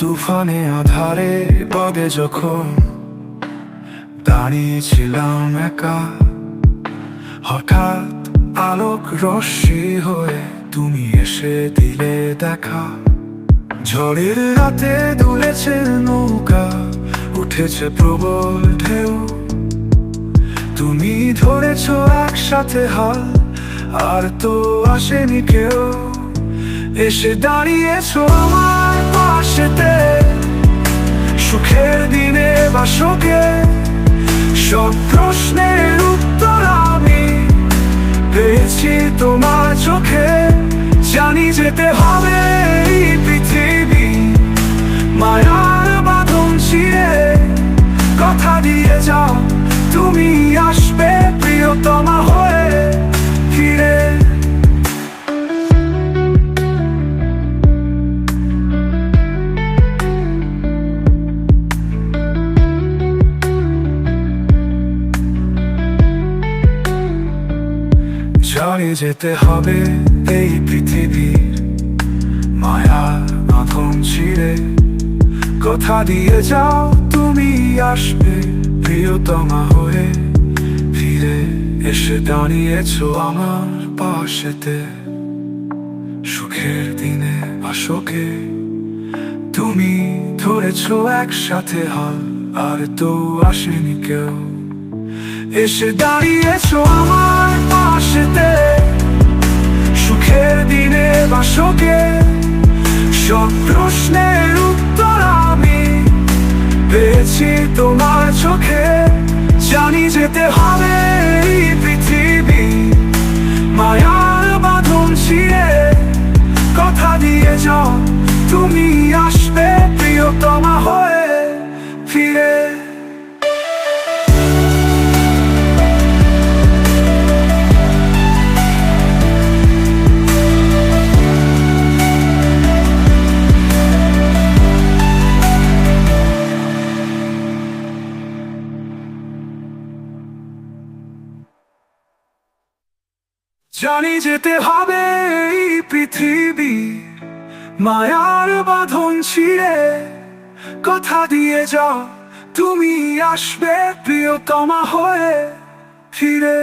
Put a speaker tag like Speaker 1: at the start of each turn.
Speaker 1: তুফানে আধারে বগে যখন দাঁড়িয়েছিলাম একা, হঠাৎ আলোক রশ্মি হয়ে তুমি এসে দিলে দেখা। ঝড়ের রাতে দুলেছে নৌকা, উঠেছে প্রবল ঢেউ, তুমি ধরেছো একসাথে হাল, আর তো আসেনি কেউ। এসে দাঁড়িয়েছো আমার পাশেতে, সুখের দিনে বা শোকে, সব প্রশ্নের উত্তর আমি পেয়েছি তোমার চোখে। জানি যেতে হবে এই পৃথিবী মায়ার বাঁধন ছিঁড়ে, কথা দিয়ে যাও তুমি আসবে প্রিয়তমা হয়ে ফিরে। জানি যেতে হবে এই পৃথিবীর মায়ার বাঁধন ছিঁড়ে, কথা দিয়ে যাও তুমি আসবে প্রিয়তমা হয়ে ফিরে। এসে দাঁড়িয়েছো আমার পাশেতে, সুখের দিনে বা শোকে, তুমি ধরেছো একসাথে হাল, আর তো আসেনি কেউ। এসে দাঁড়িয়েছো আমার পাশেতে, সুখের দিনে বা শোকে, সব প্রশ্নের উত্তর আমি পেয়েছি তোমার চোখে। জানি যেতে হবে এই পৃথিবী মায়ার বাঁধন ছিঁড়ে, কথা দিয়ে যাও তুমি আসবে প্রিয়তমা হয়ে ফিরে। জানি যেতে হবে এই পৃথিবী মায়ার বাঁধন ছিঁড়ে, কথা দিয়ে যাও তুমি আসবে প্রিয়তমা হয়ে ফিরে।